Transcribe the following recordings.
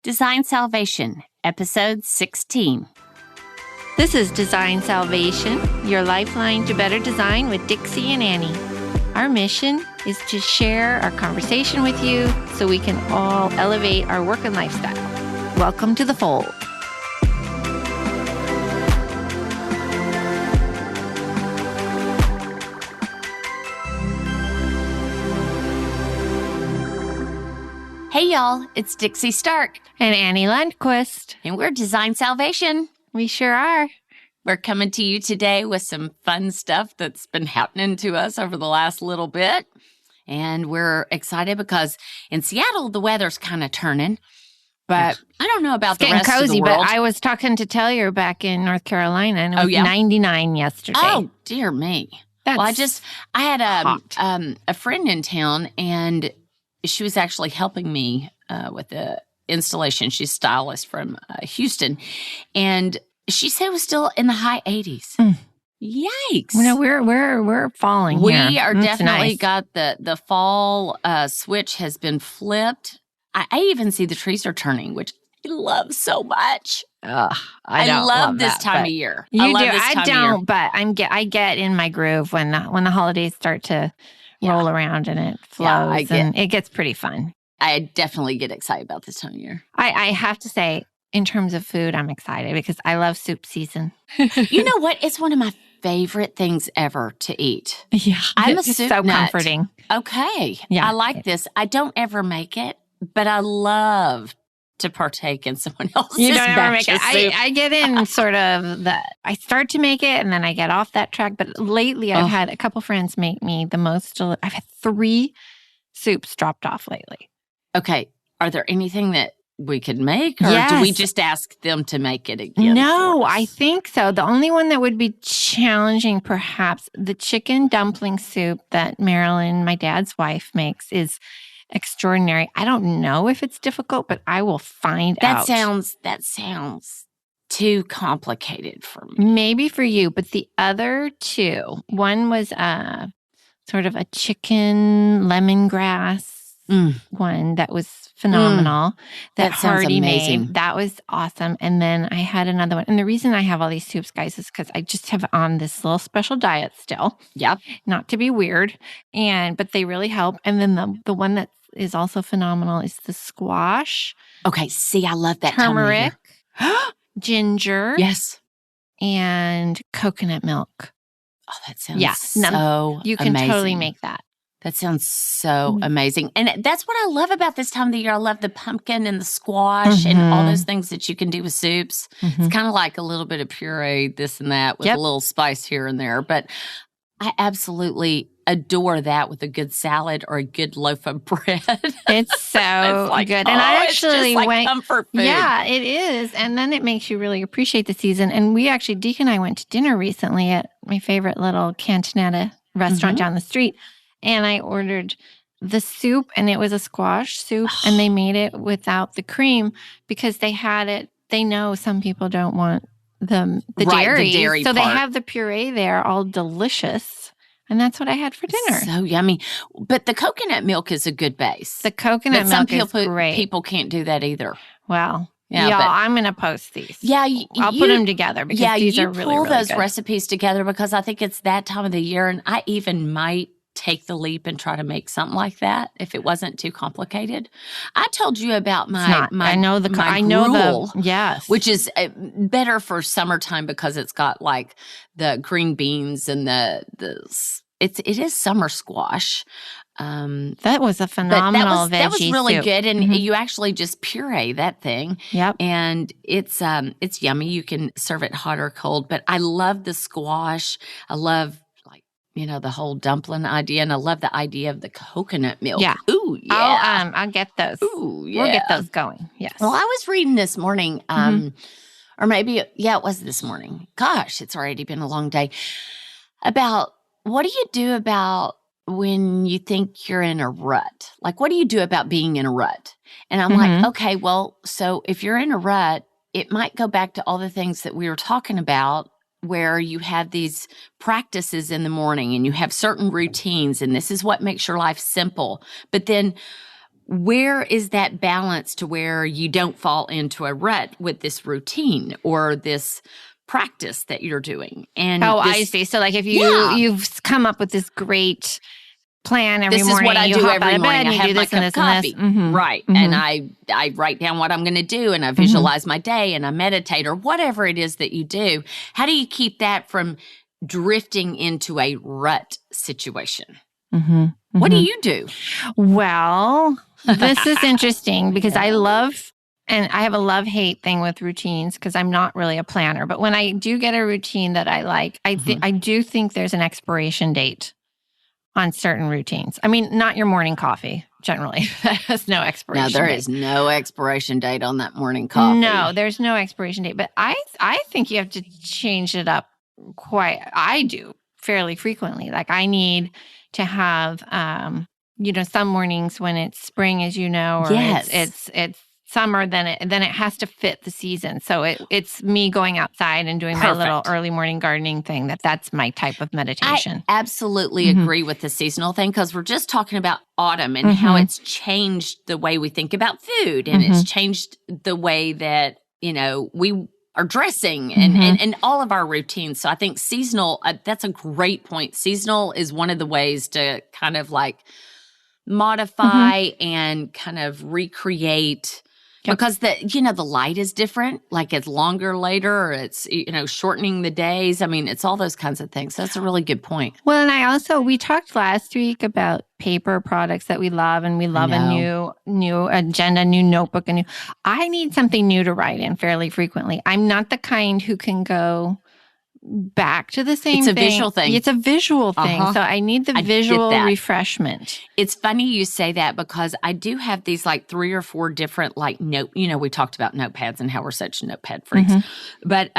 Design Salvation, Episode 16. This is Design Salvation, your lifeline to better design with Dixie and Annie. Our mission is to share our conversation with you so we can all elevate our work and lifestyle. Welcome to the fold. Hey, y'all, it's Dixie Stark. And Annie Lundquist. And we're Design Salvation. We sure are. We're coming to you today with some fun stuff that's been happening to us over the last little bit. And we're excited because in Seattle, the weather's kind of turning. But I don't know about the rest cozy, of the world. But I was talking to Taylor back in North Carolina, and it was 99 yesterday. Oh, dear me. That's I had hot. A friend in town, and she was actually helping me with the installation. She's a stylist from Houston. And she said it was still in the high 80s. Yikes. No, we're falling We here. are It's definitely nice. got the fall switch has been flipped. I even see the trees are turning, which I love so much. Ugh, I don't love this that, time but of year. You I love do. this time I of year. don't, but I get in my groove when the holidays start to roll around and it flows, and it gets pretty fun. I definitely get excited about this time of year. I have to say, in terms of food, I'm excited because I love soup season. You know what? It's one of my favorite things ever to eat. Yeah, I'm a it's soup so nut. comforting. Okay. Yeah. I like this. I don't ever make it, but I love to partake in someone else's You don't ever batch make it. of soup. I get in sort of I start to make it and then I get off that track. But lately I've had a couple friends make me the most. I've had 3 soups dropped off lately. Okay. Are there anything that we could make, or do we just ask them to make it again? No, I think so. The only one that would be challenging, perhaps, the chicken dumpling soup that Marilyn, my dad's wife, makes is extraordinary. I don't know if it's difficult, but I will find out. That sounds too complicated for me. Maybe for you, but the other 2, one was sort of a chicken lemongrass one that was phenomenal. That Hardy amazing. made. That was awesome. And then I had another one. And the reason I have all these soups, guys, is because I just have on this little special diet still. Yep. Not to be weird, but they really help. And then the one that is also phenomenal is the squash. Okay. See, I love that turmeric, ginger, yes, and coconut milk. Oh, that sounds so you can amazing. totally make that. That sounds so amazing. And that's what I love about this time of the year. I love the pumpkin and the squash and all those things that you can do with soups. It's kind of like a little bit of puree, this and that, with a little spice here and there. But I absolutely adore that with a good salad or a good loaf of bread. It's so good. And I actually went comfort food. Yeah, it is. And then it makes you really appreciate the season. And we actually, Deke and I went to dinner recently at my favorite little cantinetta restaurant down the street. And I ordered the soup, and it was a squash soup, and they made it without the cream because they had it. They know some people don't want the dairy. So they have the puree there, all delicious. And that's what I had for dinner. So yummy. But the coconut milk is a good base. The coconut milk is great. People can't do that either. Well, I'm going to post these. Yeah. I'll put them together because these are really, really pull those good. recipes together because I think it's that time of the year, and I even might take the leap and try to make something like that if it wasn't too complicated. I told you about my gruel, yes, which is better for summertime because it's got like the green beans and it is summer squash. That was a phenomenal veggie that was really soup. good, and you actually just puree that thing. Yep, and it's yummy. You can serve it hot or cold. But I love the squash. I love the whole dumpling idea, and I love the idea of the coconut milk. Yeah. Ooh, yeah. I'll get those. Ooh, yeah. We'll get those going. Yes. Well, I was reading this morning, or maybe, it was this morning. Gosh, it's already been a long day. About what do you do about when you think you're in a rut? Like, what do you do about being in a rut? And I'm like, okay, well, so if you're in a rut, it might go back to all the things that we were talking about, where you have these practices in the morning and you have certain routines, and this is what makes your life simple. But then where is that balance to where you don't fall into a rut with this routine or this practice that you're doing? And I see. So like if you've come up with this great plan every morning. This is what I do every morning. I have my cup of coffee. Mm-hmm. Right. Mm-hmm. And I write down what I'm going to do, and I visualize my day, and I meditate, or whatever it is that you do. How do you keep that from drifting into a rut situation? Mm-hmm. What do you do? Well, this is interesting because I have a love-hate thing with routines because I'm not really a planner. But when I do get a routine that I like, I do think there's an expiration date on certain routines. I mean, not your morning coffee, generally. That has no expiration date. No, there is no expiration date on that morning coffee. No, there's no expiration date. But I think you have to change it up I do fairly frequently. Like I need to have, some mornings when it's spring, as you know, or it's summer, then it has to fit the season. So it's me going outside and doing my little early morning gardening thing. That's my type of meditation. I absolutely agree with the seasonal thing because we're just talking about autumn and how it's changed the way we think about food, and it's changed the way that, we are dressing and all of our routines. So I think seasonal, that's a great point. Seasonal is one of the ways to kind of like modify and kind of recreate. Yep. Because the light is different, like it's longer later, or it's, shortening the days. I mean, it's all those kinds of things. That's a really good point. Well, and we talked last week about paper products that we love, and we love a new agenda, new notebook, I need something new to write in fairly frequently. I'm not the kind who can go back to the same thing. It's a visual thing. It's a visual thing. So I need the visual refreshment. It's funny you say that because I do have these like 3 or 4 different like we talked about notepads and how we're such notepad freaks. But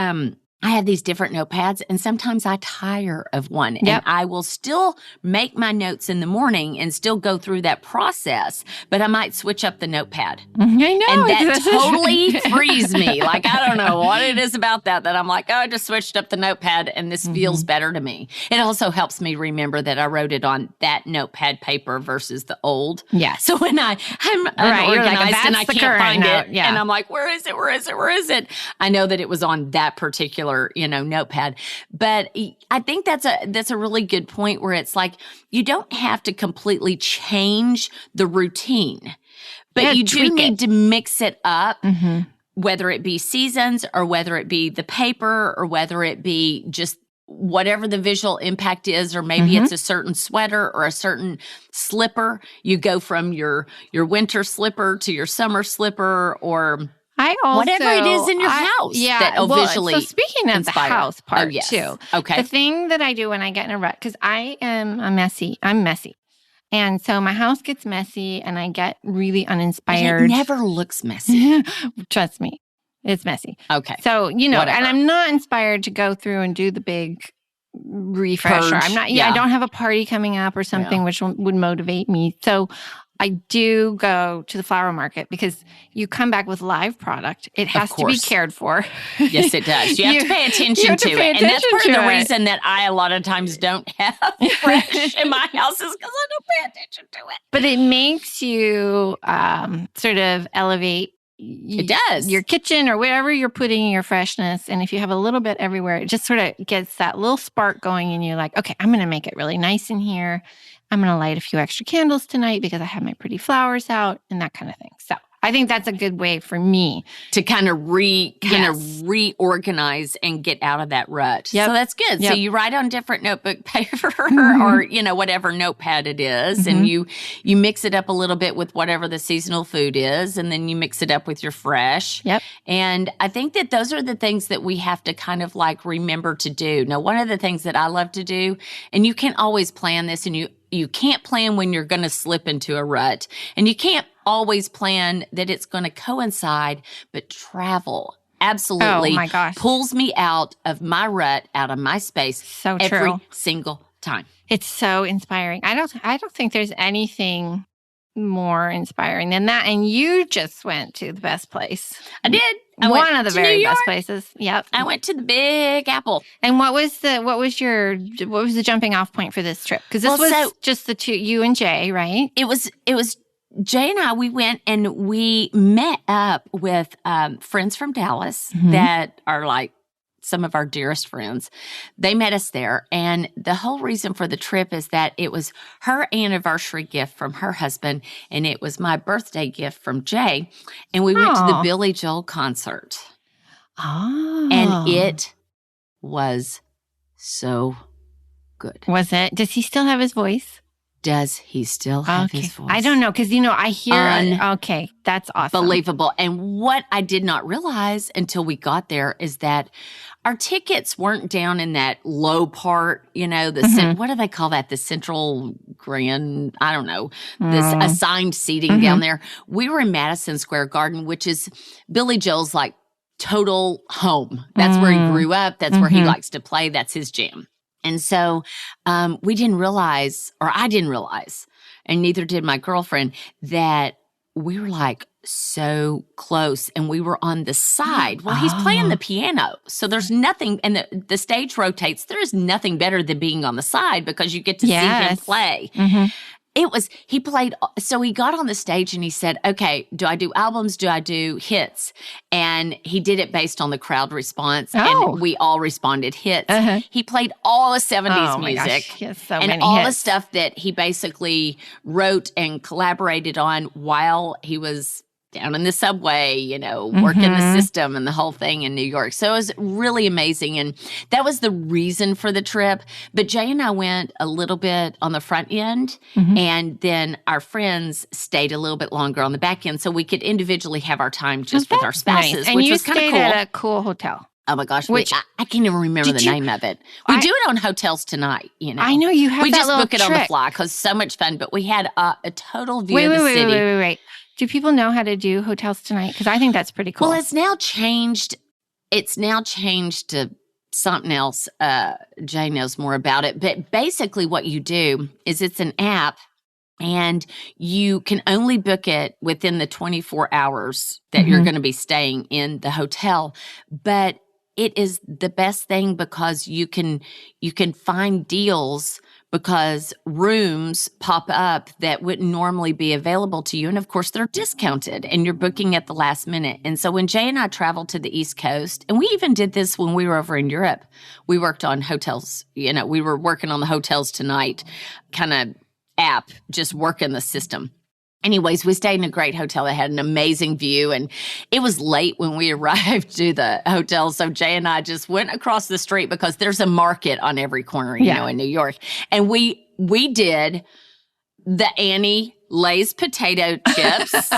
I have these different notepads, and sometimes I tire of one. And I will still make my notes in the morning and still go through that process, but I might switch up the notepad. I know. And that totally frees me. Like, I don't know what it is about that I'm like, I just switched up the notepad and this feels better to me. It also helps me remember that I wrote it on that notepad paper versus the old. Yes. So when I'm unorganized and I can't find it, yeah. and I'm like, where is it? I know that it was on that particular notepad. But I think that's a really good point where it's like, you don't have to completely change the routine, but you do need to mix it up, whether it be seasons or whether it be the paper or whether it be just whatever the visual impact is, or maybe it's a certain sweater or a certain slipper. You go from your winter slipper to your summer slipper, or whatever it is in your house that visually so speaking of inspire. The house part too. Okay. The thing that I do when I get in a rut, because I'm messy. And so my house gets messy and I get really uninspired. It never looks messy. Trust me. It's messy. Okay. So, and I'm not inspired to go through and do the big refresher. Purge. I'm not, I don't have a party coming up or something which would motivate me. So I do go to the flower market because you come back with live product. It has to be cared for. Yes, it does. You have to pay attention to it. And that's part of the reason that I a lot of times don't have fresh in my house is because I don't pay attention to it. But it makes you sort of elevate it does. Your kitchen or wherever you're putting your freshness. And if you have a little bit everywhere, it just sort of gets that little spark going and you're like, okay, I'm going to make it really nice in here. I'm going to light a few extra candles tonight because I have my pretty flowers out and that kind of thing. So I think that's a good way for me to kind of reorganize and get out of that rut. Yep. So that's good. Yep. So you write on different notebook paper or, whatever notepad it is, and you mix it up a little bit with whatever the seasonal food is, and then you mix it up with your fresh. Yep. And I think that those are the things that we have to kind of like remember to do. Now, one of the things that I love to do, and you can't always plan this, and you can't plan when you're going to slip into a rut, and you can't always plan that it's going to coincide, but travel absolutely pulls me out of my rut, out of my space every single time. It's so inspiring. I don't think there's anything more inspiring than that. And you just went to the best place. I did. One of the very best places. Yep. I went to the Big Apple. And what was the jumping off point for this trip? Because this was just the two, you and Jay, right? It was Jay and I, we went and we met up with friends from Dallas Mhm. that are like some of our dearest friends. They met us there. And the whole reason for the trip is that it was her anniversary gift from her husband, and it was my birthday gift from Jay. And we went to the Aw. Billy Joel concert. Oh. And it was so good. Was it? Does he still have his voice? Does he still have his voice? I don't know, because, I hear... Okay, that's awesome. Unbelievable. And what I did not realize until we got there is that our tickets weren't down in that low part, what do they call that? The central grand, I don't know, this assigned seating down there. We were in Madison Square Garden, which is Billy Joel's like total home. That's where he grew up. That's where he likes to play. That's his jam. And so we didn't realize, or I didn't realize, and neither did my girlfriend, that we were like so close and we were on the side. Well, he's playing the piano. So there's nothing, and the stage rotates. There is nothing better than being on the side because you get to see him play. Mm-hmm. He played, so he got on the stage and he said, okay, do I do albums? Do I do hits? And he did it based on the crowd response. And we all responded hits. He played all the 70s music. Gosh. He has so and many all hits. the stuff that he basically wrote and collaborated on while he was down in the subway, working the system and the whole thing in New York. So it was really amazing. And that was the reason for the trip. But Jay and I went a little bit on the front end, and then our friends stayed a little bit longer on the back end so we could individually have our time just with our spouses, nice. which was kind of cool. And you stayed at a cool hotel. Oh my gosh, I can't even remember the name of it. We do it on Hotels Tonight, I know you have we that just little book it on the trick. fly because it's so much fun. But we had a total view of the city. Wait. Do people know how to do Hotels Tonight? Because I think that's pretty cool. Well, it's now changed. It's now changed to something else. Jay knows more about it. But basically what you do is it's an app, and you can only book it within the 24 hours that you're going to be staying in the hotel. But it is the best thing because you can find deals because rooms pop up that wouldn't normally be available to you. And of course, they're discounted and you're booking at the last minute. And so when Jay and I traveled to the East Coast, and we even did this when we were over in Europe, we worked on hotels. We were working on the Hotels Tonight kind of app, just working the system. Anyways, we stayed in a great hotel that had an amazing view, and it was late when we arrived to the hotel. So Jay and I just went across the street because there's a market on every corner, in New York. And we did the Annie Lay's potato chips.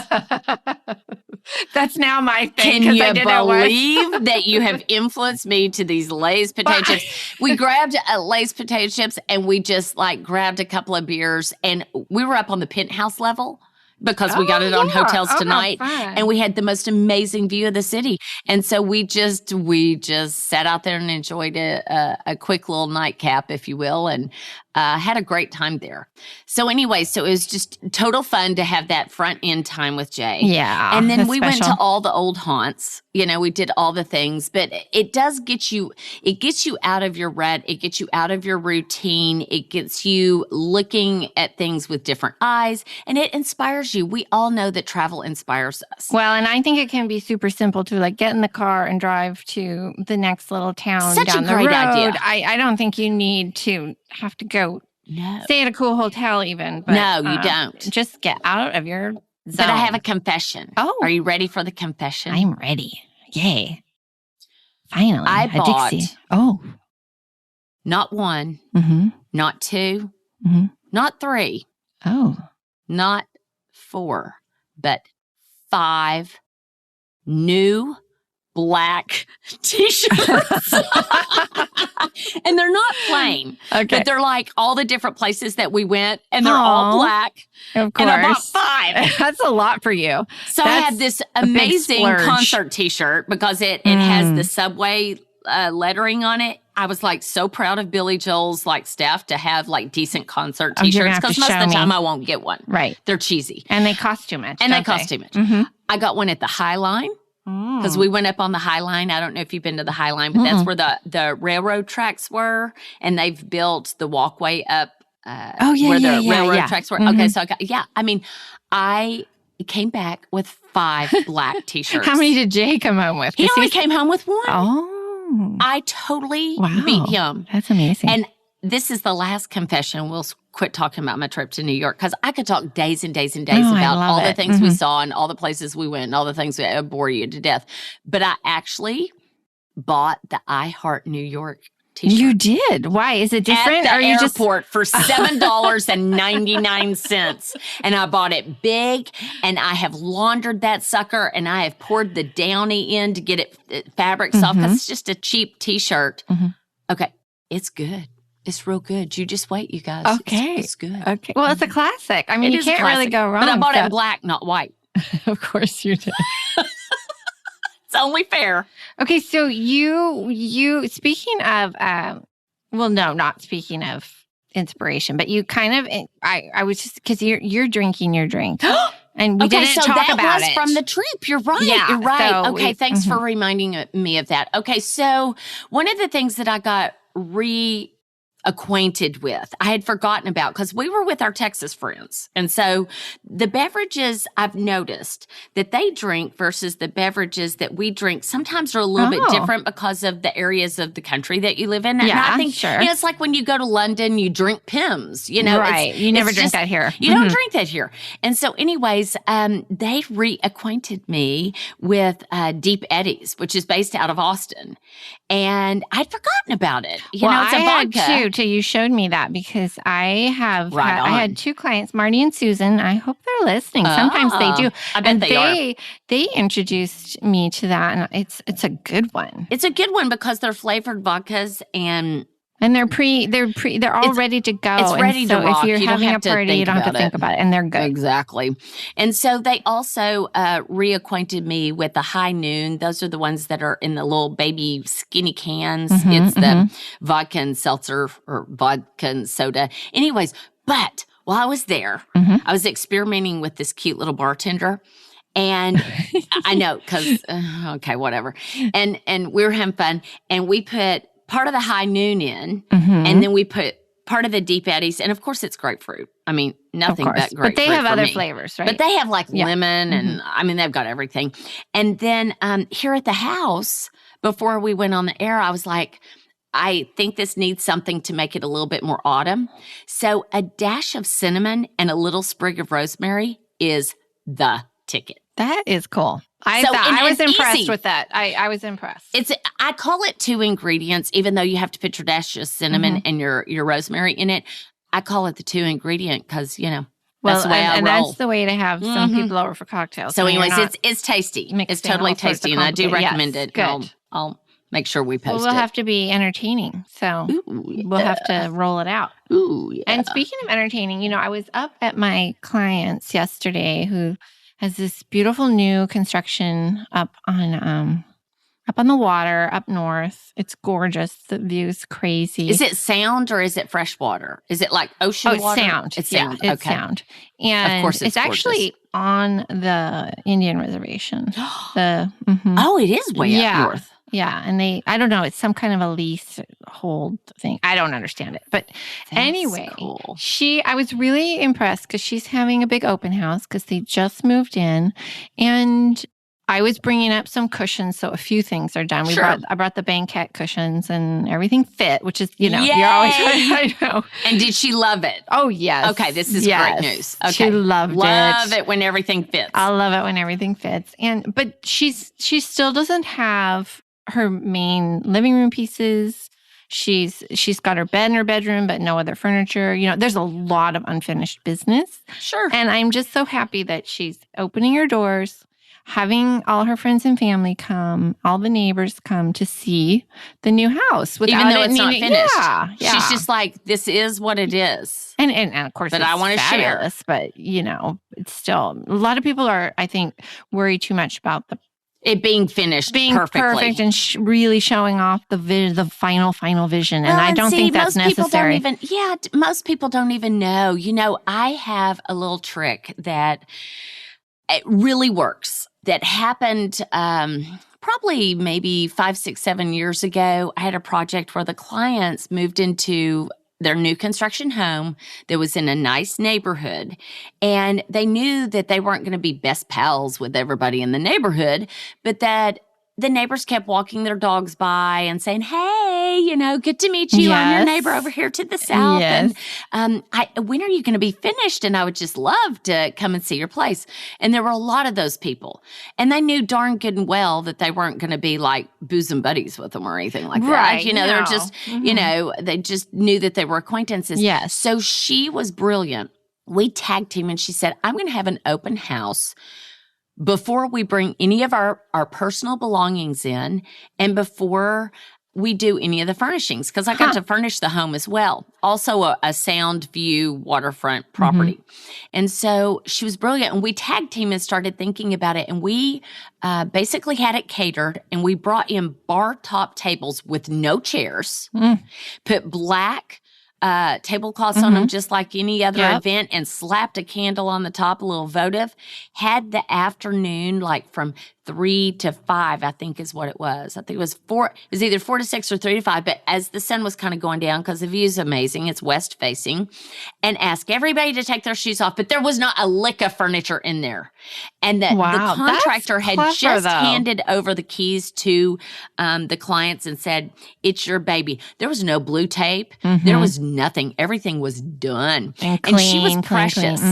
That's now my thing. Can you believe that you have influenced me to these Lay's potato chips? We grabbed Lay's potato chips and we just grabbed a couple of beers, and we were up on the penthouse level because we got it on Hotels Tonight, and we had the most amazing view of the city. And so we just sat out there and enjoyed a quick little nightcap, if you will, and had a great time there. So anyway, so it was just total fun to have that front end time with Jay. Yeah. And then we went to all the old haunts. We did all the things, but it does get you out of your rut. It gets you out of your routine. It gets you looking at things with different eyes, and it inspires you. We all know that travel inspires us. Well, and I think it can be super simple to get in the car and drive to the next little town down the road. Such a great idea. I don't think you need to have to go stay at a cool hotel even. But, no, you don't. Just get out of your zone. But I have a confession. Oh. Are you ready for the confession? I'm ready. Yay. Finally. I bought Dixie. not one, not two, not three, not four, but 5 new black T-shirts. And they're not plain, but they're all the different places that we went, and they're all black. Of course. And I bought 5. That's a lot for you. So I have this amazing concert T-shirt because it has the Subway lettering on it. I was so proud of Billy Joel's stuff to have decent concert T-shirts, because most of the time I won't get one. Right. They're cheesy. And they cost too much. I got one at the High Line. Because we went up on the High Line. I don't know if you've been to the High Line, but that's where the railroad tracks were. And they've built the walkway up Oh, yeah, where yeah, the yeah, railroad yeah. tracks were. Mhm. Okay, so I came back with 5 black T-shirts. How many did Jay come home with? He only came home with 1. Oh. I totally Wow. beat him. That's amazing. And this is the last confession. We'll quit talking about my trip to New York because I could talk days and days and days about all the things we saw and all the places we went and all the things that bore you to death. But I actually bought the I Heart New York T-shirt. You did? Why? Is it different? At the you airport for $7.99. And I bought it big, and I have laundered that sucker, and I have poured the downy in to get it fabric soft because it's just a cheap T-shirt. Okay, it's good. It's real good. You just wait, you guys. Okay. It's good. Okay. Well, it's a classic. I mean, you can't really go wrong. But I bought it in black, not white. Of course you did. It's only fair. Okay, so you speaking of well, no, not speaking of inspiration, but you kind of I was just because you're drinking your drink. And we didn't talk about it. That was from the trip. You're right. Yeah, you're right. so Okay, thanks for reminding me of that. Okay, so one of the things that I got reacquainted with, I had forgotten about because we were with our Texas friends. And so the beverages I've noticed that they drink versus the beverages that we drink sometimes are a little bit different because of the areas of the country that you live in. And I think, sure. It's like when you go to London, you drink Pimm's, Right. You never drink that here. You don't drink that here. And so anyways, they reacquainted me with Deep Eddies, which is based out of Austin. And I'd forgotten about it. It's a vodka. Had too, till you showed me that because I had 2 clients, Marty and Susan. I hope they're listening. Sometimes they do. I bet they are. They introduced me to that, and it's a good one. It's a good one because they're flavored vodkas and they're all ready to go. It's ready to rock. If you're having a party, you don't have to think about it, and they're good. Exactly. And so they also reacquainted me with the High Noon. Those are the ones that are in the little baby skinny cans. It's the vodka and seltzer or vodka and soda. Anyways, but while I was there, I was experimenting with this cute little bartender. And I know, because, okay, whatever. And we were having fun, and we put part of the High Noon in, and then we put part of the Deep Eddies, and of course it's grapefruit. I mean, nothing but grapefruit. But they have other flavors, right? But they have like lemon, and I mean, they've got everything. And then here at the house, before we went on the air, I was like, I think this needs something to make it a little bit more autumn. So a dash of cinnamon and a little sprig of rosemary is the ticket. That is cool. I was impressed with that. I was impressed. I call it 2 ingredients, even though you have to put your dash of cinnamon and your rosemary in it. I call it the 2 ingredient because, that's the way I roll. And that's the way to have some people over for cocktails. So anyways, it's tasty. It's totally tasty, and I do recommend it. Good. I'll make sure we post it. We'll have to be entertaining, so we'll have to roll it out. Ooh, yeah. And speaking of entertaining, I was up at my client's yesterday who has this beautiful new construction up on the water up north. It's gorgeous. The view's crazy. Is it sound or is it fresh water? Is it like ocean water? It's sound. It's sound. Yeah, it's sound. And of course it's actually on the Indian reservation. Oh, it is way up north. Yeah, and I don't know, it's some kind of a leasehold thing. I don't understand it. But anyway, cool. I was really impressed because she's having a big open house because they just moved in. And I was bringing up some cushions, so a few things are done. I brought the banquette cushions and everything fit, which is, you're always, I know. And did she love it? Oh, yes. Okay, this is great news. Okay. She loved it. Love it when everything fits. I love it when everything fits. But she still doesn't have her main living room pieces. She's got her bed in her bedroom, but no other furniture. There's a lot of unfinished business. Sure. And I'm just so happy that she's opening her doors, having all her friends and family come, all the neighbors come to see the new house. Even though it's not finished. Yeah. She's just like, this is what it is. And of course, but I want to share. But, it's still, a lot of people are, I think, worried too much about it being finished perfectly. Perfect and really showing off the final vision. And I don't think that's necessary. Most people don't even know. I have a little trick that it really works that happened probably maybe 5, 6, 7 years ago. I had a project where the clients moved into their new construction home that was in a nice neighborhood. And they knew that they weren't going to be best pals with everybody in the neighborhood, but that the neighbors kept walking their dogs by and saying, hey, good to meet you. I'm your neighbor over here to the south. Yes. And when are you going to be finished? And I would just love to come and see your place. And there were a lot of those people. And they knew darn good and well that they weren't going to be like bosom buddies with them or anything like that. Right. They were just, they just knew that they were acquaintances. Yes. So she was brilliant. We tag team and she said, I'm going to have an open house before we bring any of our personal belongings in and before we do any of the furnishings, because I got to furnish the home as well. Also a sound view waterfront property. And so she was brilliant. And we tag team and started thinking about it. And we basically had it catered. And we brought in bar top tables with no chairs, put black tablecloths on them just like any other event, and slapped a candle on the top, a little votive. Had the afternoon like from 3 to 5, I think is what it was. I think it was 4. It was either 4 to 6 or 3 to 5. But as the sun was kind of going down, because the view is amazing, it's west facing, and ask everybody to take their shoes off. But there was not a lick of furniture in there. And the contractor had just handed over the keys to the clients and said, it's your baby. There was no blue tape. There was nothing. Everything was done. And she was precious.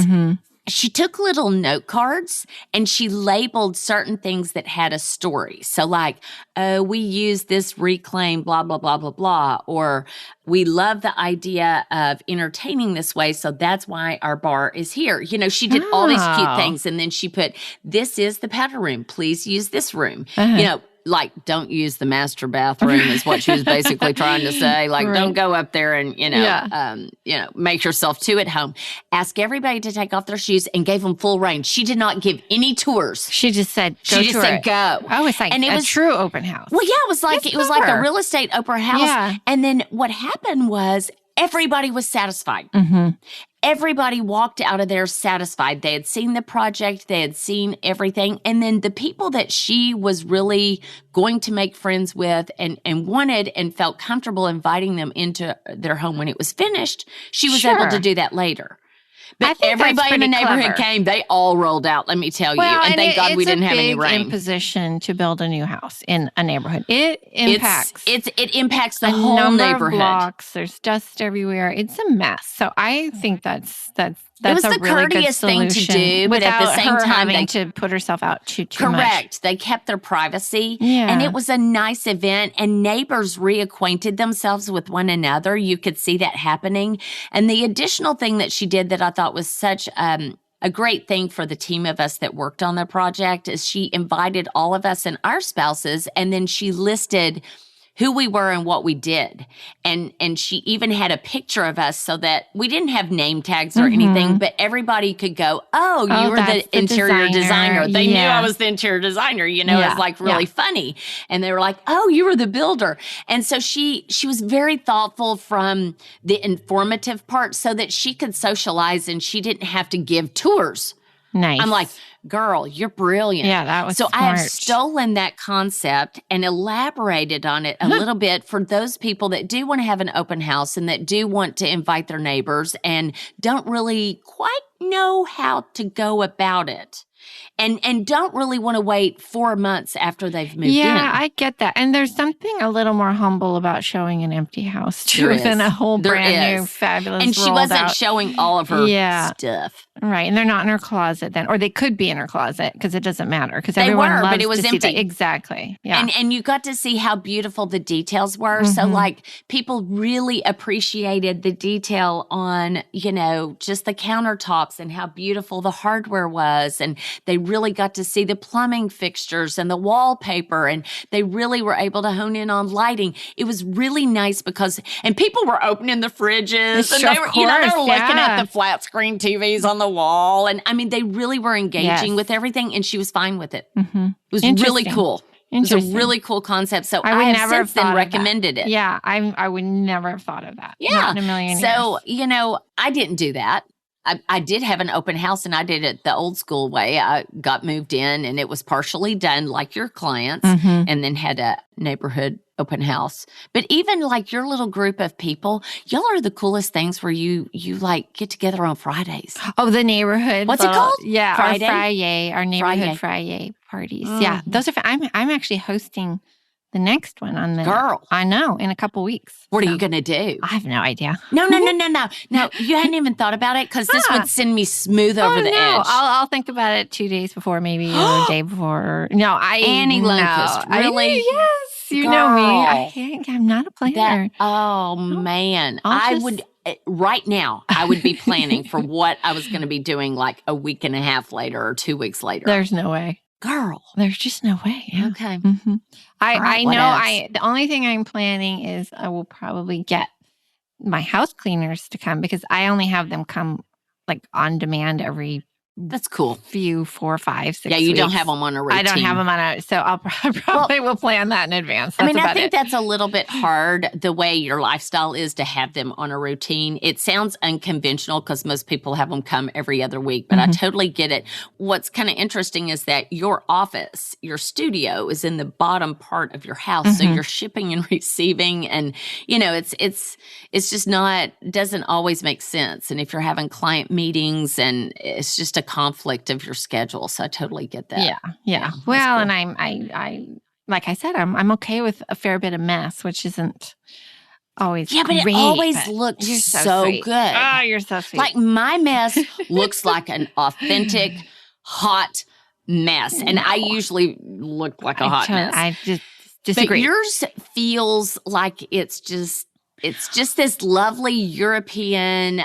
She took little note cards and she labeled certain things that had a story. So like, we use this reclaim, blah, blah, blah, blah, blah. Or we love the idea of entertaining this way. So that's why our bar is here. She did all these cute things. And then she put, this is the powder room. Please use this room. Like, don't use the master bathroom is what she was basically trying to say. Like, don't go up there and, make yourself too at home. Ask everybody to take off their shoes and gave them full reign. She did not give any tours. She just said, go. She just said, go. Oh, it's like a true open house. Well, yeah, it was like a real estate open house. Yeah. And then what happened was everybody was satisfied. Everybody walked out of there satisfied. They had seen the project. They had seen everything. And then the people that she was really going to make friends with and wanted and felt comfortable inviting them into their home when it was finished, she was able to do that later. But everybody in the neighborhood came. They all rolled out, let me tell you. And thank God we didn't have any rain. It's a big imposition to build a new house in a neighborhood. It impacts. It impacts the whole neighborhood. Of blocks. There's dust everywhere. It's a mess. So I think that's it was a the really courteous thing to do, but at the same her time, having to put herself out too much. Correct. They kept their privacy, and it was a nice event. And neighbors reacquainted themselves with one another. You could see that happening. And the additional thing that she did that I thought was such a great thing for the team of us that worked on the project is she invited all of us and our spouses, and then she listed who we were and what we did. And she even had a picture of us so that we didn't have name tags or anything, but everybody could go, oh, you were the interior designer. They knew I was the interior designer, it was like really funny. And they were like, oh, you were the builder. And so she was very thoughtful from the informative part so that she could socialize and she didn't have to give tours. Nice. I'm like, girl, you're brilliant. Yeah, that was so smart. I have stolen that concept and elaborated on it a little bit for those people that do want to have an open house and that do want to invite their neighbors and don't really quite know how to go about it. And don't really want to wait 4 months after they've moved in. Yeah, I get that. And there's something a little more humble about showing an empty house too than a whole brand new, fabulous And she wasn't showing all of her stuff. Right. And they're not in her closet then. Or they could be in her closet because it doesn't matter. Because they everyone were, loves but it was to empty. See that. Exactly. Yeah. And you got to see how beautiful the details were. So like people really appreciated the detail on, just the countertops and how beautiful the hardware was. And they really got to see the plumbing fixtures and the wallpaper. And they really were able to hone in on lighting. It was really nice and people were opening the fridges and they were, they were looking at the flat screen TVs on the wall. And I mean, they really were engaging with everything and she was fine with it. It was really cool. It was a really cool concept. So I have since then recommended it. Yeah, I would never have thought of that. Yeah. Not in a million years. So, I didn't do that. I did have an open house, and I did it the old school way. I got moved in, and it was partially done like your clients, and then had a neighborhood open house. But even like your little group of people, y'all are the coolest things where you like get together on Fridays. Oh, the neighborhood. What's it called? Yeah, Friday? our neighborhood Friday parties. Yeah, those are. I'm actually hosting the next one on the Girl. I know, in a couple weeks. What are you going to do? I have no idea. No. You hadn't even thought about it because this would send me smooth over the edge. I'll think about it 2 days before, maybe, or a day before. No, Annie Lundquist, really? Yes, you know me. I'm not a planner. Man. I would, right now, I would be planning for what I was going to be doing like a week and a half later or 2 weeks later. There's no way. Girl. There's just no way. Yeah. Okay. I know the only thing I'm planning is I will probably get my house cleaners to come because I only have them come like on demand every That's cool. 4, 5, 6 Yeah, you weeks. don't have them on a routine. I don't have them on a, so I'll probably will plan that in advance. I think that's a little bit hard the way your lifestyle is to have them on a routine. It sounds unconventional because most people have them come every other week, but I totally get it. What's kind of interesting is that your office, your studio is in the bottom part of your house. So you're shipping and receiving and, it's just doesn't always make sense. And if you're having client meetings and it's just a conflict of your schedule. So I totally get that. Yeah. Well, cool. And I like I said, I'm okay with a fair bit of mess, which isn't always but great, it always looks so good. Oh, you're so sweet. Like my mess looks like an authentic, hot mess. And I usually look like a hot mess. I just disagree. But yours feels like it's just this lovely European,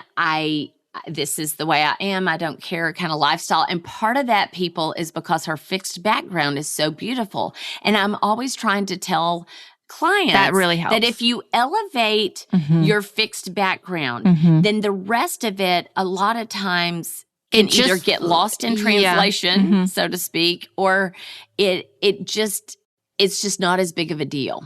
this is the way I am, I don't care kind of lifestyle. And part of that, people, is because her fixed background is so beautiful. And I'm always trying to tell clients that really helps. That if you elevate your fixed background, then the rest of it, a lot of times, can either get lost in translation, so to speak, or it's just not as big of a deal.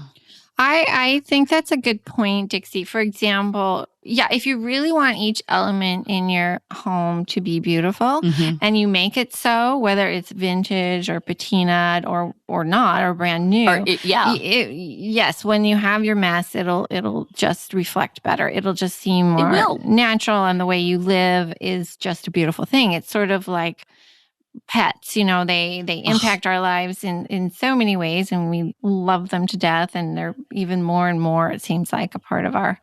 I think that's a good point, Dixie. For example, if you really want each element in your home to be beautiful and you make it so, whether it's vintage or patinaed or not, or brand new. Yes, when you have your mess, it'll just reflect better. It'll just seem more natural, and the way you live is just a beautiful thing. It's sort of like pets, they impact our lives in so many ways, and we love them to death, and they're even more and more, it seems like, a part of our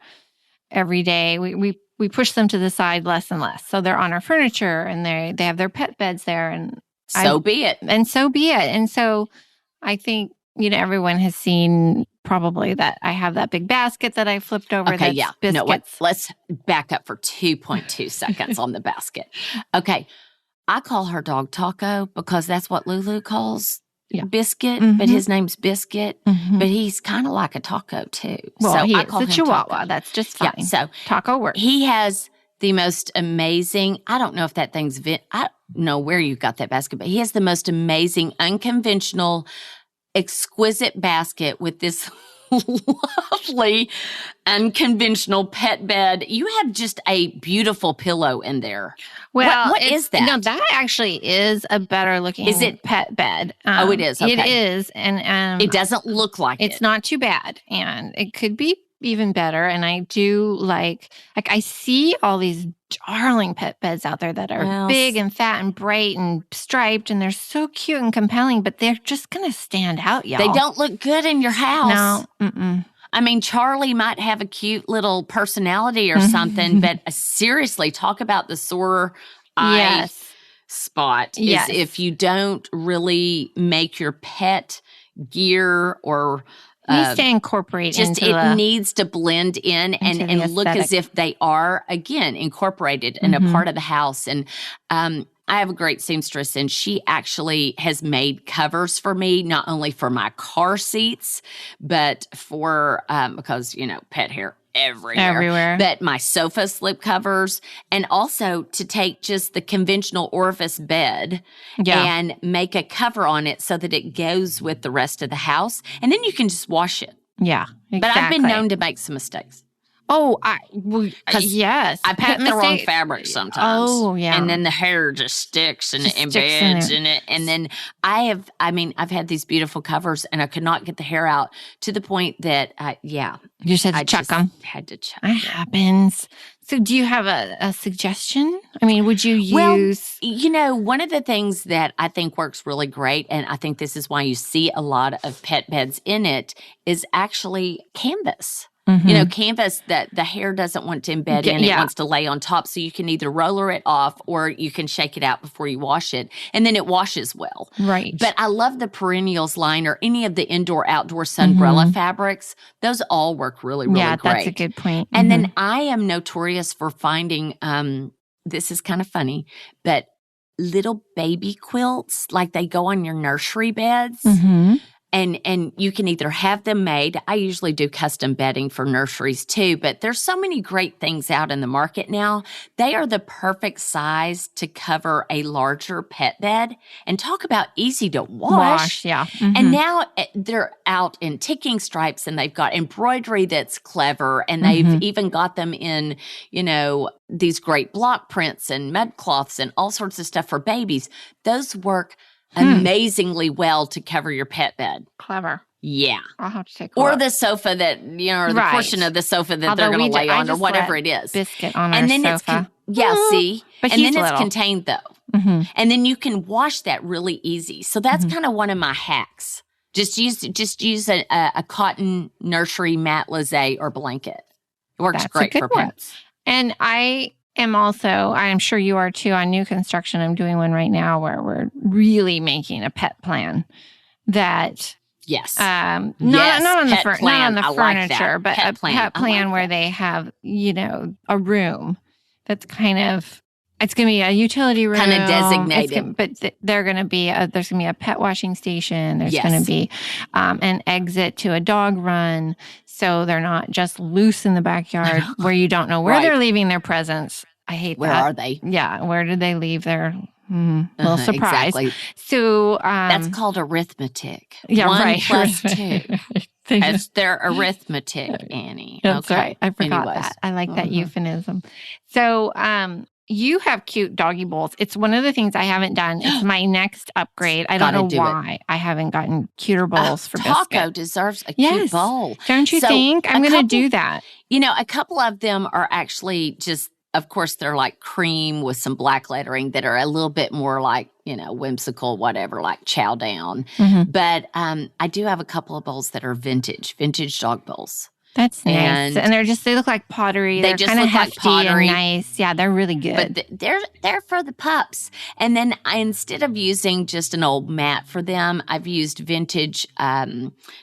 everyday. We push them to the side less and less. So they're on our furniture, and they have their pet beds there, and so be it. And so I think, everyone has seen probably that I have that big basket that I flipped over. Okay, biscuits. No, let's back up for 2.2 seconds on the basket. Okay. I call her dog Taco because that's what Lulu calls Biscuit, but his name's Biscuit, but he's kind of like a taco too. Well, so he I is call a him Chihuahua. Taco. That's just fine. Yeah, so Taco works. He has the most amazing, I don't know if that thing's, I don't know where you got that basket, but he has the most amazing, unconventional, exquisite basket with this lovely, unconventional pet bed. You have just a beautiful pillow in there. Well, what is that? No, that actually is a better looking pet bed. It is. Okay. It is, and it doesn't look like it's not too bad, and it could be even better. And I do like I see all these darling pet beds out there that are big and fat and bright and striped, and they're so cute and compelling, but they're just gonna stand out, y'all. They don't look good in your house. No. I mean, Charlie might have a cute little personality or something, but seriously, talk about the sore eye spot. Is if you don't really make your pet gear or needs to incorporate needs to blend in and look as if they are, again, incorporated in a part of the house. And I have a great seamstress, and she actually has made covers for me, not only for my car seats, but for, because, pet hair everywhere. But my sofa slip covers, and also to take just the conventional orifice bed and make a cover on it so that it goes with the rest of the house. And then you can just wash it. Yeah, exactly. But I've been known to make some mistakes. Yes. I Pet pick the wrong mistakes. fabric sometimes. Oh, yeah. And then the hair just sticks and Just it sticks in embeds there. in it. And then I've had these beautiful covers and I could not get the hair out to the point that, You just had to chuck them. Had to chuck That them. happens. So do you have a suggestion? I mean, would you use... One of the things that I think works really great, and I think this is why you see a lot of pet beds in it, is actually canvas. Canvas that the hair doesn't want to embed in. It wants to lay on top. So you can either roller it off or you can shake it out before you wash it. And then it washes well. Right. But I love the perennials line or any of the indoor-outdoor sunbrella fabrics. Those all work really, really great. Yeah, that's a good point. And then I am notorious for finding, this is kind of funny, but little baby quilts, like they go on your nursery beds. And you can either have them made. I usually do custom bedding for nurseries too, but there's so many great things out in the market now. They are the perfect size to cover a larger pet bed. And talk about easy to wash. Yeah. And now they're out in ticking stripes and they've got embroidery that's clever and they've even got them in, these great block prints and mud cloths and all sorts of stuff for babies. Those work amazingly well to cover your pet bed. Clever. Yeah. I'll have to take a or look. the sofa that, or the portion of the sofa that they're going to lay on or whatever it is. Biscuit on and our then sofa. See? But and he's then little. It's contained though. And then you can wash that really easy. So that's kind of one of my hacks. Just use a cotton nursery mat laissez or blanket. It works great for pets. And I am sure you are too, on new construction. I'm doing one right now where we're really making a pet plan that Yes. Not on the furniture, but pet a pet plan where they have, a room that's kind of, it's going to be a utility room. Kind of designated. But there's going to be a pet washing station. There's going to be an exit to a dog run. So they're not just loose in the backyard where you don't know where they're leaving their presents. I hate that. Where are they? Yeah. Where did they leave their little surprise? Exactly. So that's called arithmetic. Yeah, 1 plus 2. They That's their arithmetic, Annie. That's okay. right. I forgot that. I like that euphemism. So you have cute doggy bowls. It's one of the things I haven't done. It's my next upgrade. I don't know why I haven't gotten cuter bowls for Biscuit. Taco deserves a cute bowl. Don't you think? I'm going to do that. A couple of them are actually just, of course, they're like cream with some black lettering that are a little bit more like, whimsical, whatever, like chow down. But I do have a couple of bowls that are vintage dog bowls. That's nice. And they look like pottery. They're kind of hefty and nice. Yeah, they're really good. But they're for the pups. And then instead of using just an old mat for them, I've used vintage,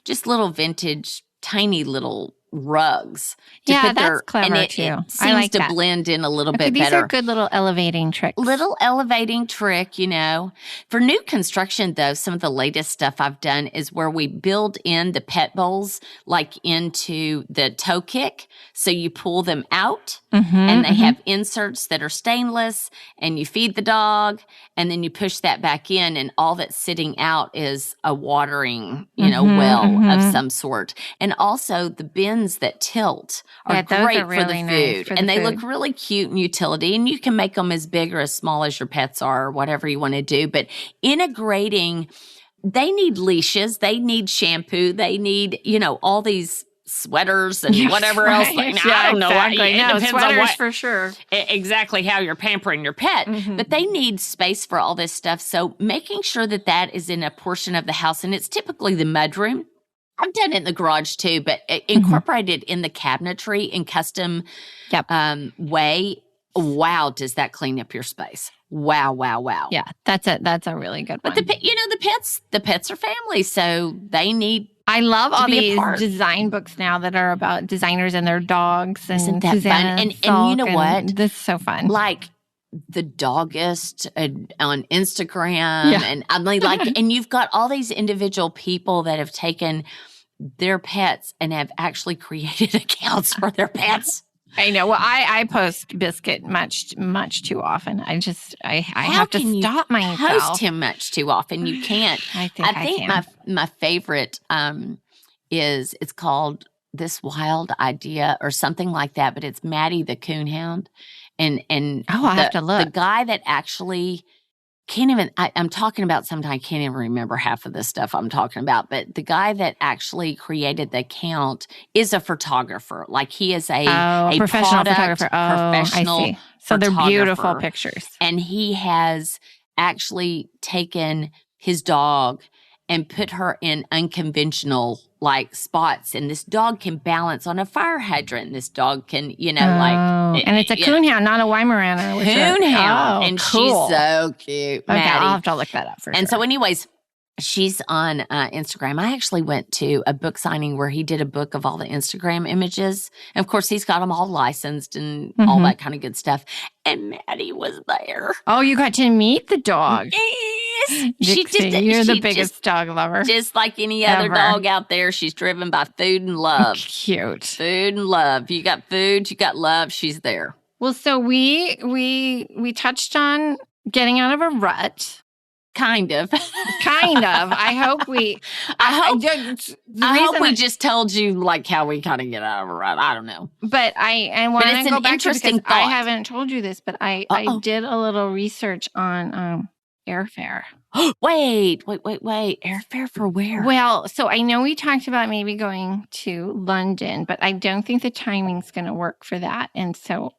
just little vintage, tiny little rugs. That's clever and too. It seems I like to that. blend in a little bit these better. These are good little elevating tricks. Little elevating trick, For new construction, though, some of the latest stuff I've done is where we build in the pet bowls like into the toe kick. So you pull them out and they have inserts that are stainless and you feed the dog and then you push that back in and all that's sitting out is a watering, well of some sort. And also the bins that tilt are great for the food. And they look really cute in utility. And you can make them as big or as small as your pets are or whatever you want to do. But integrating, they need leashes. They need shampoo. They need, all these sweaters and whatever else. I don't know. Exactly. Sweaters for sure. Exactly how you're pampering your pet. But they need space for all this stuff. So making sure that is in a portion of the house. And it's typically the mudroom. I've done it in the garage too, but incorporated in the cabinetry in custom way. Wow, does that clean up your space? Wow. Yeah, that's a really good one. But the pets are family, so they need. I love all these design books now that are about designers and their dogs. And isn't that Susanna fun? And you know what? This is so fun. Like the Doggist on Instagram, and I mean, and you've got all these individual people that have taken their pets and have actually created accounts for their pets. I know. Well, I post Biscuit much too often. I have to stop myself. Post him much too often. You can't. I think my favorite is it's called this wild idea or something like that, but it's Maddie the Coonhound. And I'll have to look. The guy that actually can't even, I'm talking about something I can't even remember half of the stuff I'm talking about, but the guy that actually created the account is a photographer. Like he is a professional photographer. Professional I see. So they're beautiful pictures. And he has actually taken his dog and put her in unconventional like spots. And this dog can balance on a fire hydrant. This dog can, and it's a coonhound, not a Weimaraner. Coonhound. And cool. She's so cute. Okay, Maddie. I'll have to look that up for sure. And so anyways, she's on Instagram. I actually went to a book signing where he did a book of all the Instagram images. And of course, he's got them all licensed and all that kind of good stuff. And Maddie was there. Oh, you got to meet the dog. Yes. You're the biggest dog lover. Just like any other dog out there, she's driven by food and love. Cute. Food and love. You got food, you got love, she's there. Well, so we touched on getting out of a rut. Kind of. I hope we. I hope we just told you like how we kind of get out of a rut. I don't know. But I want to go back to because thought. I haven't told you this, but I did a little research on airfare. Wait. Airfare for where? Well, so I know we talked about maybe going to London, but I don't think the timing's going to work for that. And so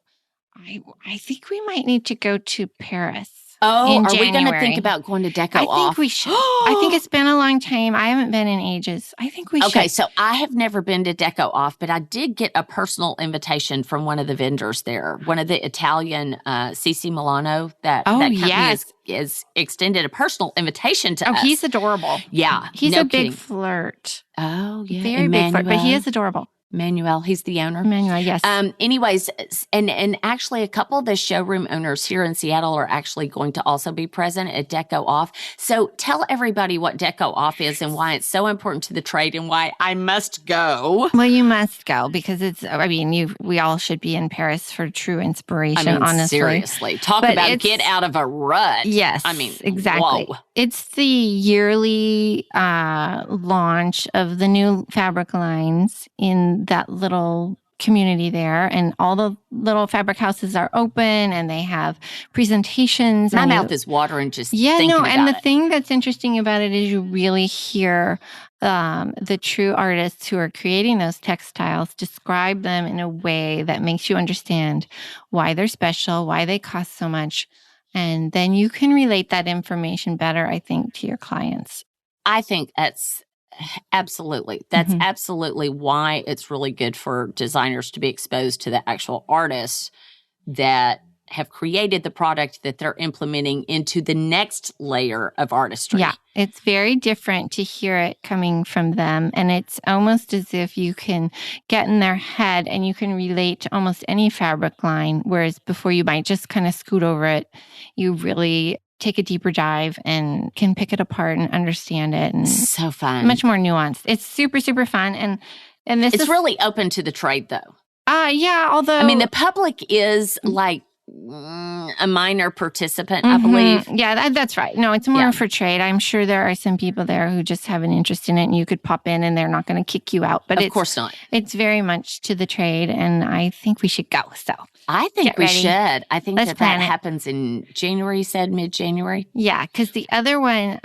I think we might need to go to Paris. Oh, are we going to think about going to Deco Off? I think we should. I think it's been a long time. I haven't been in ages. I think we should. Okay, so I have never been to Deco Off, but I did get a personal invitation from one of the vendors there, one of the Italian CC Milano that company has extended a personal invitation to us. Oh, he's adorable. Yeah. He's a big flirt. Oh, yeah. Very big flirt, but he is adorable. Manuel, he's the owner. Manuel, yes. Anyways, and actually a couple of the showroom owners here in Seattle are actually going to also be present at Deco Off. So tell everybody what Deco Off is and why it's so important to the trade and why I must go. Well, you must go because we all should be in Paris for true inspiration, honestly. Seriously. Talk about get out of a rut. Yes. Exactly. Whoa. It's the yearly launch of the new fabric lines in that little community there, and all the little fabric houses are open and they have presentations. My mouth is watering just thinking about and the thing that's interesting about it is you really hear the true artists who are creating those textiles describe them in a way that makes you understand why they're special, why they cost so much, and then you can relate that information better, I think, to your clients. I think that's absolutely why it's really good for designers to be exposed to the actual artists that have created the product that they're implementing into the next layer of artistry. Yeah, it's very different to hear it coming from them. And it's almost as if you can get in their head and you can relate to almost any fabric line, whereas before you might just kind of scoot over it, you really take a deeper dive and can pick it apart and understand it. And so fun. Much more nuanced. It's super, super fun. And this is really open to the trade though. Yeah, although the public is like a minor participant, I believe. Yeah, that's right. No, it's more for trade. I'm sure there are some people there who just have an interest in it and you could pop in and they're not going to kick you out. But of course not. It's very much to the trade and I think we should go. So I think we should. I think that happens in January, you said mid-January. Yeah, because the other one,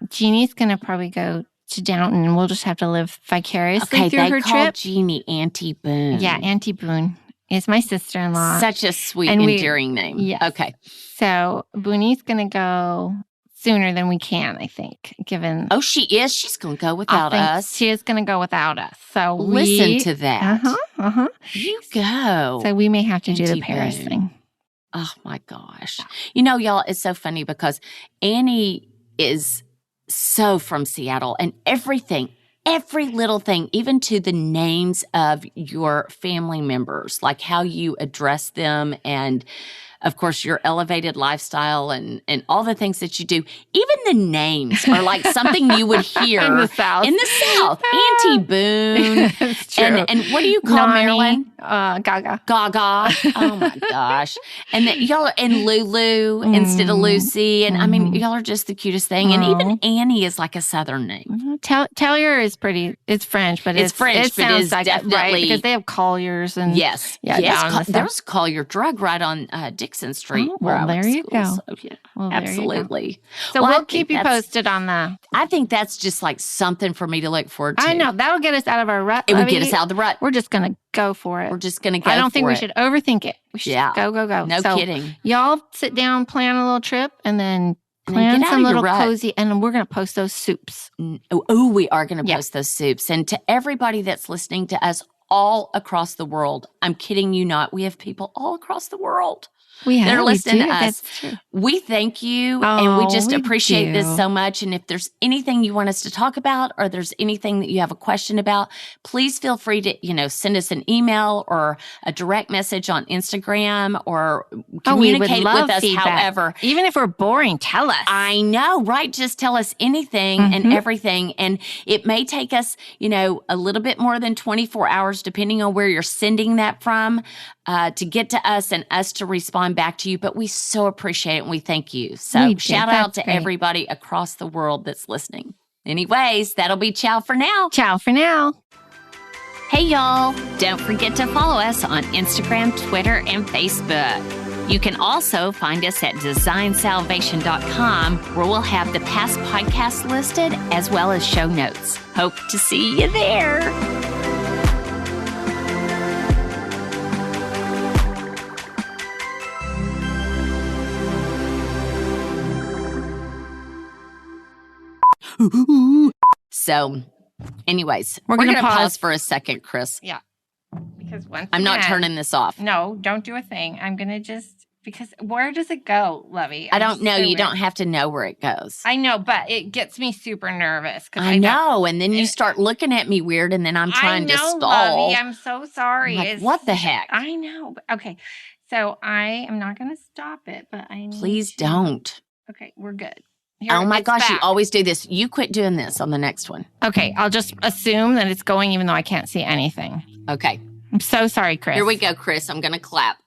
Jeannie's going to probably go to Downton and we'll just have to live vicariously through her trip. Jeannie Auntie Boone. Yeah, Auntie Boone is my sister-in-law. Such a sweet, endearing name. Yes. Okay. So Boonie's going to go sooner than we can, I think, given... Oh, she is? She's going to go without us? She is going to go without us. So listen to that. You go. So we may have to do the Paris thing. Oh, my gosh. Y'all, it's so funny because Annie is so from Seattle and every little thing, even to the names of your family members, like how you address them and of course, your elevated lifestyle and all the things that you do. Even the names are like something you would hear in the South. Auntie Boone. It's true. And what do you call Nani, Marilyn? Gaga. Gaga. Oh my gosh. And then y'all and Lulu instead of Lucy. And I mean, y'all are just the cutest thing. And even Annie is like a Southern name. Taylor is pretty. It's French, but it's French. It sounds it's like definitely right because they have Colliers and yes. There was Collier Drug right on Dixon Street. Oh, well, there you go. So, yeah, well, absolutely. So we'll keep you posted on that. I think that's just like something for me to look forward to. I know that'll get us out of our rut. It would get us out of the rut. We're just gonna go for it. We're just gonna go. I don't think we should overthink it. We should go. No kidding. Y'all sit down, plan a little trip, and then plan some little cozy, and we're going to post those soups. Oh, we are going to post those soups. And to everybody that's listening to us all across the world, I'm kidding you not, we have people all across the world. They're listening to us. We thank you, and we just appreciate this so much. And if there's anything you want us to talk about, or there's anything that you have a question about, please feel free to, send us an email or a direct message on Instagram, or communicate with us. Feedback. However, even if we're boring, tell us. I know, right? Just tell us anything and everything, and it may take us, a little bit more than 24 hours, depending on where you're sending that from, to get to us and us to respond back to you, but we so appreciate it and we thank you. So shout out to everybody across the world that's listening. Anyways, that'll be ciao for now. Ciao for now. Hey y'all, don't forget to follow us on Instagram, Twitter, and Facebook. You can also find us at designsalvation.com, where we'll have the past podcasts listed as well as show notes. Hope to see you there. So, anyways, we're going to pause for a second, Chris. Yeah. Because I'm not turning this off. No, don't do a thing. I'm going to because where does it go, Lovey? I don't know. You don't have to know where it goes. I know, but it gets me super nervous. I know. And then you start looking at me weird, and then I'm trying to stall. Lovey, I'm so sorry. Like, what the heck? I know. Okay. So I am not going to stop it, but I need Please don't. Okay, we're good. Oh my gosh, back. You always do this. You quit doing this on the next one. Okay, I'll just assume that it's going even though I can't see anything. Okay. I'm so sorry, Chris. Here we go, Chris. I'm going to clap.